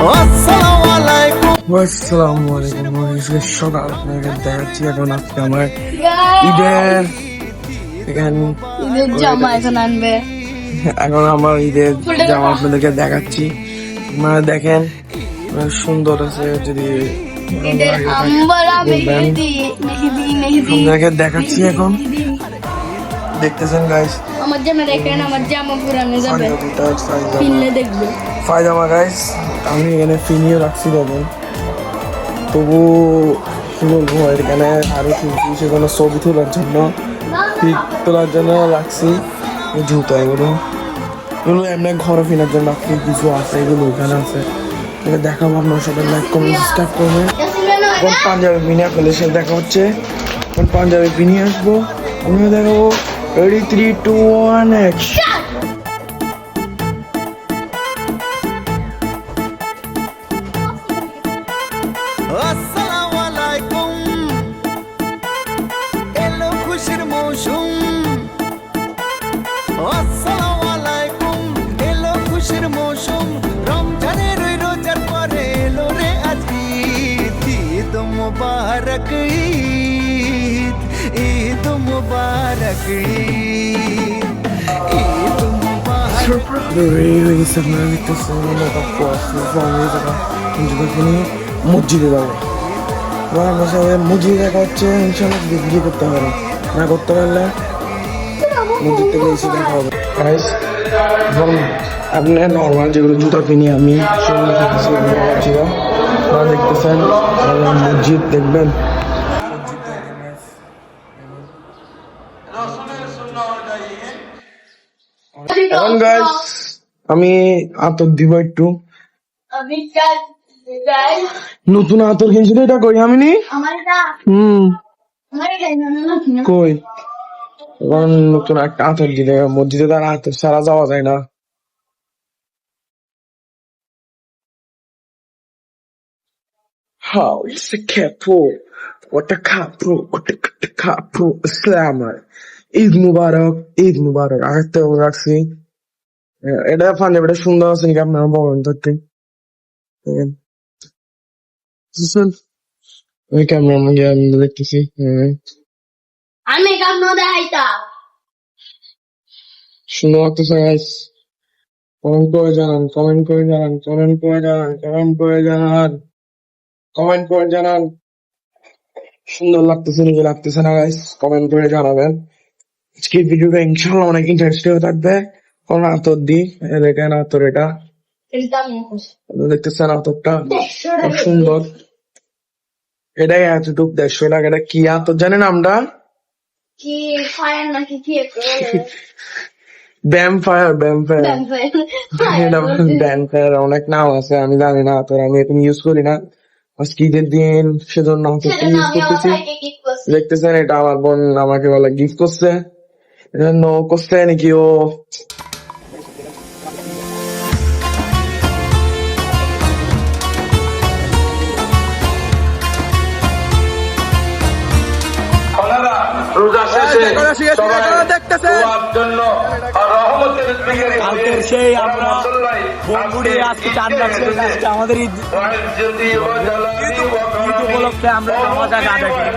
আসসালামু আলাইকুম। সকাল আপনাকে দেখাচ্ছি এখন আজকে আমার ঈদের জামা এখন আনবে। এখন আমার ঈদের জামা আপনাদেরকে দেখাচ্ছি। আপনারা দেখেন সুন্দর আছে, যদি আপনাদেরকে দেখাচ্ছি এখন দেখতেছেন গাইস। আমার জামা দেখেন, আমার জামা পুরানো যাবে কিনলে দেখবে পায়জামা গাইস আমি এখানে ফিনিয়ে রাখছি দেখেন। তবু কি বলবো, এখানে আরো কিনছি সেখানে ছবি তোলার জন্য, পিক তোলার জন্য রাখছি। জুতো এগুলো এমনি ঘরে ফেরার জন্য রাখছি, কিছু আছে এগুলো ওখানে আছে, এটা দেখাবো। আপনার সবাই লাইক কমেন্ট সাবস্ক্রাইব করবে। এখন পাঞ্জাবি পিনিয়ে ফেলে সে দেখা হচ্ছে, এখন পাঞ্জাবি পিনিয়ে আসবো, আমিও দেখাবো। Ready 3, 2, 1 action. আসসালামু আলাইকুম, এলো খুশির মৌসুম। আসসালামু আলাইকুম, এলো খুশির মৌসুম। রমজানের ওই রোজার পরে এলো রে আজ ঈদ। ঈদ মুবারক ঈদ, ঈদ মুবারক ঈদ, ঈদ মুবারক। মসজিদে যাবো, মসজিদে দেখা হচ্ছে। ইনশাল্লাহ বিক্রি করতে হবে, না করতে পারলে মসজিদ থেকে এসে দেখা হবে। এবং আপনি নর্মাল যেগুলো জুতা কিনি আমি সেগুলো দেখতেছেন। মসজিদ দেখবেন, এখন গাইস আমি আতর দিব একটু। নতুন আতর কিনছি তো, এটা কই আমি নি কই। এখন নতুন একটা আতর দিলে মসজিদে তার আতর ছাড়া যাওয়া যায় না। How is a capo? What a capo? What a capo? Slammer. Eid মুবারক, ঈদ মুবারক। আগের থেকে রাখছি এটা পাঞ্জাবিটা সুন্দর আছে নাকি আপনারা বলেন তো একটু। ওই ক্যামেরা দেখতেছি। আমি কেমন দেখাইতা সুন্দর লাগতেছে গাইস। কমেন্ট করে জানান, কমেন্ট করে জানান, কমেন্ট করে জানান, কমেন্ট করে জানান, কমেন্ট করে জানান সুন্দর লাগতেছে নাকি লাগতেছে না গাইস, কমেন্ট করে জানাবেন। আজকের ভিডিওটা ইনশাআল্লাহ অনেক ইন্টারেস্টিং থাকবে। কোন আতর দি দেখেন, আতর এটা দেখতেছেন, আতরটা খুব সুন্দর। এটাই এতটুক 150 টাকা। এটা কি আতর জানেন আমরা? কি ফায়ার নাকি কি ব্যাম্পায়ার, ব্যাম্পায়ার, ব্যাম্পায়ার অনেক নাম আছে, আমি জানি না। আতর আমি এখন ইউজ করি না, আজকে ঈদের দিন সেজন্য আতরটা ইউজ করতেছি। দেখতেছেন এটা আমার বোন আমাকে বলে গিফট করছে, এজন্য করছে নাকি ও। রোজা শেষে সবাই দোয়ার জন্য আর রহমতের দিকে কালকের সেই আমরা বন্ধুরে আজকে চাঁদ রাখছে, আজকে আমাদের ঈদ উপলক্ষে আমরা নামাজ আদায় করি।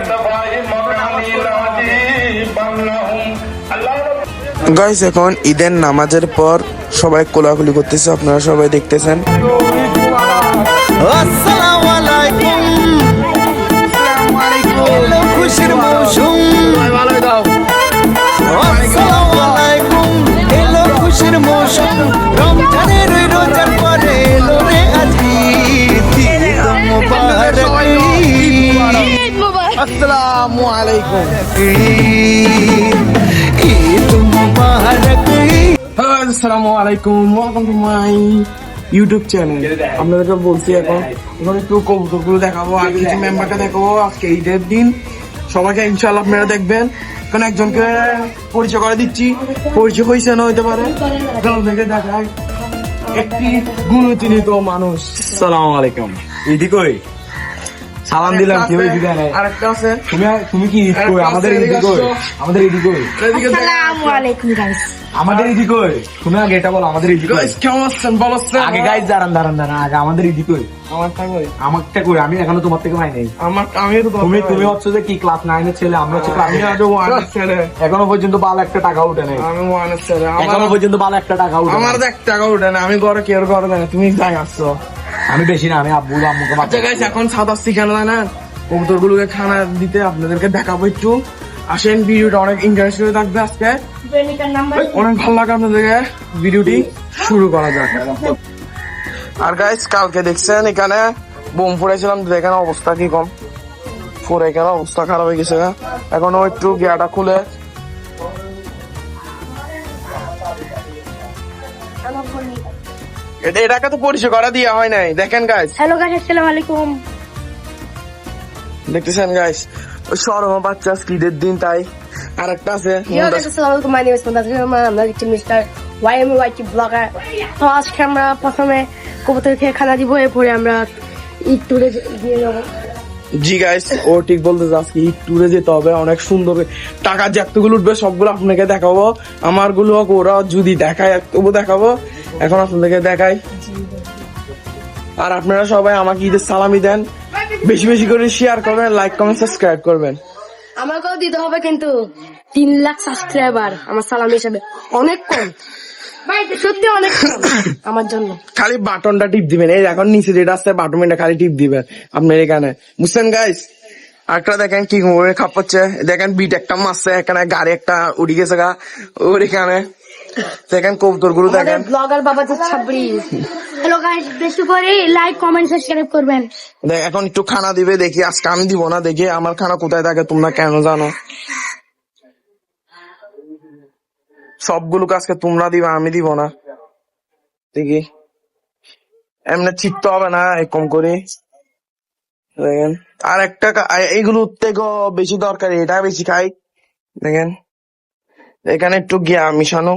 গাইস এখন ঈদের নামাজের পর সবাই কোলাকুলি করতেছে, আপনারা সবাই দেখতেছেন। আসসালামু আলাইকুম, এলো খুশির মৌসুম। আসসালামু আলাইকুম, এলো খুশির মৌসুম। রমজানের ওই রোজার পরে এলো রে আজ ঈদ। ঈদ মুবারক ঈদ, আসসালামু আলাইকুম, ঈদ মুবারক ঈদ। আসসালামু আলাইকুম, welcome to my YouTube channel. আপনাদেরকে বলছি এখন একটু কবুতর গুলো দেখাবো আর কিছু মেম্বারটা দেখাবো। আজকে ঈদের দিন সবাইকে ইনশাআল্লাহ আপনারা দেখবেন। এখন একজনকে পরিচয় করে দিচ্ছি, পরিচয় হয়েছে না হইতে পারে, থেকে দেখায় একটি গুণতিনিত মানুষ। আসসালামু আলাইকুম। ইদি কই? সালাম দিলাম কেউ এদিকে নাই। আরেকটা আছে তুমি কি ঈদ কই? আমাদের ঈদ কই? আমাদের ঈদ কই? এদিকে দেখেন। আসসালামু আলাইকুম গাইস। আমাদের ঈদ কই? তুমি আগে এটা বলো, আমাদের ঈদ কই? Guys, কেমন আছেন বলছেন? আগে গাইস দাঁড়ান আগে আমাদের ঈদ কই? আমারটা কই? আমারটা কই? আমি এখনো তোমার থেকে পাই নাই। আমিও তো তুমি হচ্ছে যে কি ক্লাস 9 এর ছেলে, আমরা হচ্ছে ক্লাস আমি আজও 1 এর ছেলে। এখনো পর্যন্ত ভালো একটা টাকা উঠে নাই। আমি 1 এর ছেলে। এখনো পর্যন্ত ভালো একটা টাকা উঠে আমার নাই। তো 1 টাকা উঠে না। আমি ঘরে কেয়ার করে দেয় না। তুমি যাই আসছো। আমি বেশি না, আমি আব্বু আম্মুকে আচ্ছা গাইস, এখন সাত আসছি কেন জানেন? কবুতরগুলোকে খানা দিতে আপনাদেরকে দেখাবো একটু। আসেন, ভিডিওটা অনেক ইন্টারেস্টিং থাকবে আজকে। প্রেমিকার নাম্বার অনেক ভালো লাগে আপনাদেরকে। ভিডিওটি শুরু করা যাক। আর গাইস, কালকে দেখছেন এখানে বোম ফুড়াইছিলাম, দেখেন অবস্থা কি কম। ফুড়ে কেন অবস্থা খারাপ হয়ে গেছে। এখনো একটু গিয়াটা খুলে এটাকে তো পরিচয় করা দেওয়া হয় নাই। দেখেন গাইস, হ্যালো গাইস, আসসালামু আলাইকুম। দেখতেছেন গাইস, ওই সরম বাচ্চা ঈদের দিন তাই। আর একটা আছে Yo guys, assalamualaikum. My name is Montaz Rama. I'm the Mr. YMYT blogger. তো আজকে আমরা প্রথমে কবুতরকে খানা দিব, এরপরে আমরা ঈদ ট্যুরে দিয়ে যাবো। জি গাইস, ও ঠিক বলতেছে, আজকে ঈদ ট্যুরে যেতে হবে। অনেক সুন্দর টাকা যতগুলো উঠবে সবগুলো আপনাকে দেখাবো। আমার গুলো ওরা যদি দেখায় তবু দেখাবো। এখন আপনাদেরকে দেখাই। আর আপনারা সবাই আমাকে ঈদের সালামি দেন, বেশি বেশি করে শেয়ার করবেন, লাইক কমেন্ট সাবস্ক্রাইব করবেন। আমাকেও দিতে হবে কিন্তু 3 লাখ সাবস্ক্রাইবার আমার সালাম হিসাবে অনেক কম, সত্যি অনেক কম আমার জন্য। খালি বাটনটা টিপ দিবেন, এই এখন নিচে যেটা আছে বাটনটা খালি টিপ দিবেন আপনার এখানে, বুঝছেন গাইস? একটা দেখেন কি খাপাচ্ছে, দেখেন বিট একটা মারছে, এখানে গাড়ি একটা উড়ি গেছে গা ওর এখানে। দেখেন কবুতর গুলো দেখেন। ব্লগার বাবা যে 26। হ্যালো গাইস, বেশি করে লাইক কমেন্ট সাবস্ক্রাইব করবেন। এখন একটু খানা দিবে, দেখি আজকে আমি দিব না, দেখি আমার খানা কোথায় থাকে তোমরা কেন জানো। সবগুলোকে আজকে তোমরা দিবা, আমি দিব না। দেখি এমনি ঠিক তো হবে না, এরকম করে দেখেন। আর একটা এইগুলো থেকেও বেশি দরকারি, এটা বেশি খাই। দেখেন এখানে একটু গিয়া মিশানো,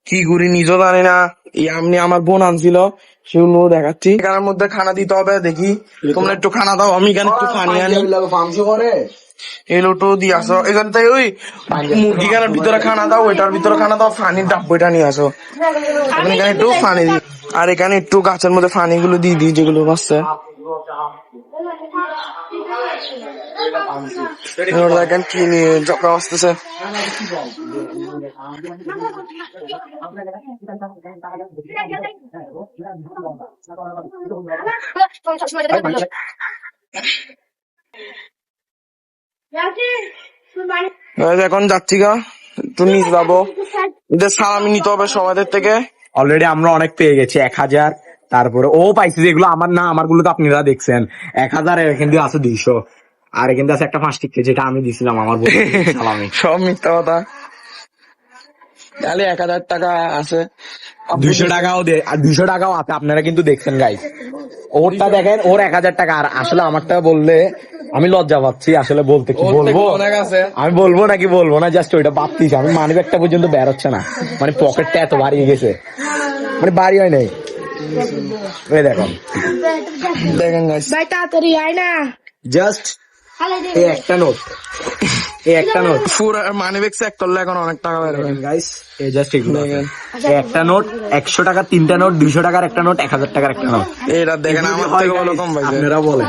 কি করি নিজেও জানি না। এমনি আমার বোন আনছিল, সেগুলো দেখাচ্ছি। এখানের মধ্যে খানা দিতে হবে, দেখি তোমরা একটু খানা দাও, আমি এখানে একটু পানি আনি। এগুলো একটু দিয়ে আসো, এখান থেকে ওই মুরগিখানার ভিতরে খানা দাও, ওইটার ভিতরে খানা দাও, পানির ডাব্বইটা নিয়ে আসো। এখন এখানে একটু পানি দিই, আর এখানে একটু গাছের মধ্যে পানি গুলো দিয়ে দিই যেগুলো বাঁচছে। দেখেন কি নিয়ে জকা আসতেছে। এখন যাচ্ছি গা, একটু নিচে যাবো, এদের সালামি নিতে হবে সবাইদের থেকে। অলরেডি আমরা অনেক পেয়ে গেছি, 1000। তারপরে ও পাইছে যেগুলো আমার না, আমার গুলো তো আপনারা দেখছেন। 1000 এখান দিয়ে আছে 200, আর এখান দিয়ে আছে একটা 5 টিকে, যেটা আমি দিছিলাম আমার বন্ধুকে সালামি। সব মিথ্যা কথা, তাহলে 1000 টাকা আছে, 200 টাকাও দে, আর 200 টাকাও আছে, আপনারা কিন্তু দেখছেন গাইস। ওরটা দেখেন, ওর 1000 টাকা। আর আসলে আমারটা বললে আমি লজ্জা পাচ্ছি আসলে, বলতে কি বলবো, অনেক আছে। আমি বলবো নাকি বলবো না, জাস্ট ওইটা ভাবতেছি। আমি মানি ব্যাগটা পর্যন্ত বের হচ্ছে না, মানে পকেটটা এত বাড়িয়ে গেছে, মানে বাড়ি হয় নাই। এই দেখো, দেখেন গাইস, ভাই তাড়াতাড়ি আয় না। জাস্ট এই একটা নোট, এই একটা নোট পুরো মানি ব্যাগ চেক করলে এখন অনেক টাকা বের হবে গাইস। এই জাস্ট এগুলো আছে। এই একটা নোট, 100 টাকার 3টা নোট, 200 টাকার একটা নোট, 1000 টাকার একটা নোট। এটা দেখেন আমার থেকে ভালো কম পাইছে। আপনারা বলেন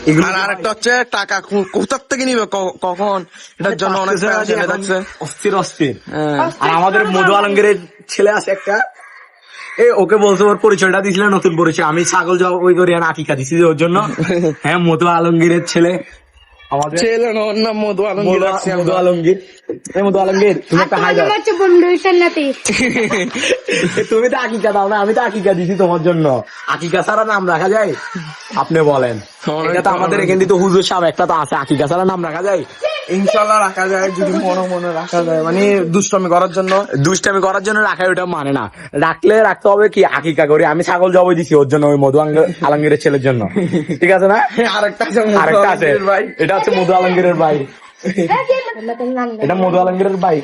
এগুলো আর আরেকটা হচ্ছে টাকা কোথার থেকে নিবে কখন, এটার জন্য অনেক টাকা চলে যাচ্ছে। অস্থির অস্থির। হ্যাঁ। আর আমাদের মধু আলমগীরের ছেলে আছে একটা, ওকে বলছে, ওর পরিচয়টা দিয়েছিল নতুন পরিচয়। আমি ছাগল যাও ওই করে আকিকা দিছি ওর জন্য। হ্যাঁ, মধু আলমগীরের ছেলে আমাদের, ছেলে না, ওর নাম মধু আলমগীর রাখছি মধু আমরা। আলমগীর। এই মধু আলমগীর, তুমি একটা হাই দাও। হচ্ছে বন্ধু সান্নাতি। তুমি তো আকিকা দাও না, আমি তো আকিকা দিছি তোমার জন্য। আকিকা ছাড়া নাম রাখা যায়? আপনি বলেন। এটা তো আমাদের এখান থেকে তো হুজুর সাহেব একটা তো আছে, আকিকা ছাড়া নাম রাখা যায়? ইনশাল্লাহ রাখা যায়, যদি মনে মনে রাখা যায়, মানে দুষ্টামি করার জন্য। দুষ্টামি করার জন্য রাখা, ওটা মানে না। রাখলে রাখতে হবে কি আকিকা করি। আমি ছাগল জবাই দিছি ওর জন্য, ওই মধু আলমগীরের ছেলের জন্য, ঠিক আছে না? আরেকটা আছে আরেকটা আছে, ভাই, এটা হচ্ছে মধু আলমগীরের ভাই। এটা মধু আলমগীরের ভাই,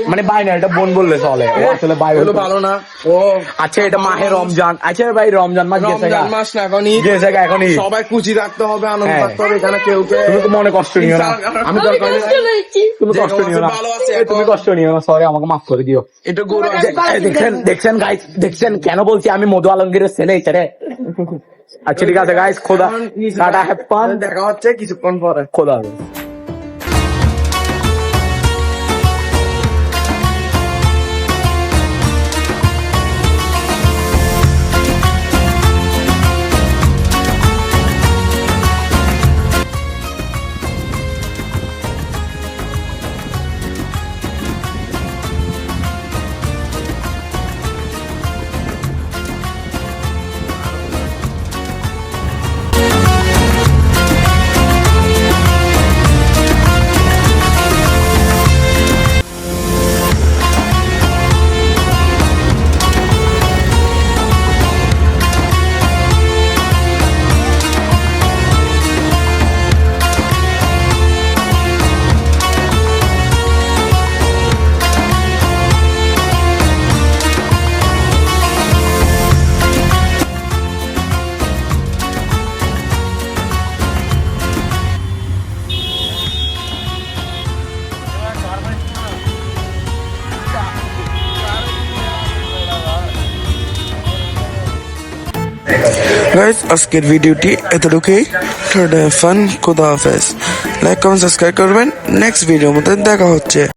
মানে ভাই না, এটা বোন বললে চলে, ও আসলে ভাই এগুলো হতো। ভালো না ও আচ্ছা এটা মাহে রমজান, আচ্ছা ভাই রমজান মাস গেছে গা। রমজান মাস না এখন ঈদ। গেছে গা, এখন ঈদ। সবাই খুশি রাখতে হবে, আনন্দ হ্যাঁ। রাখতে হবে, এখানে কেউ তুমি তো মনে কষ্ট নিও না, আমি দরকার হলে- তুমি যে কষ্ট নিও না, ভালো আছে এই তুমি কষ্ট নিও না, সরি আমাকে মাফ করে দিও। একটু গরু আছে দেখছেন গাইস, দেখছেন কেন বলছি আমি মধু আলমগীরের ছেলে এটারে। আচ্ছা ঠিক আছে গাইস, খোদা টাটা, হ্যাভ ফান, দেখা হচ্ছে কিছুক্ষণ পরে। খোদা হাফেজ। গাইস আজকের ভিডিওটি এতটুকুই। ফান, খোদা হাফেজ। লাইক কমেন্ট সাবস্ক্রাইব করবেন। নেক্সট ভিডিওর মধ্যে দেখা হচ্ছে।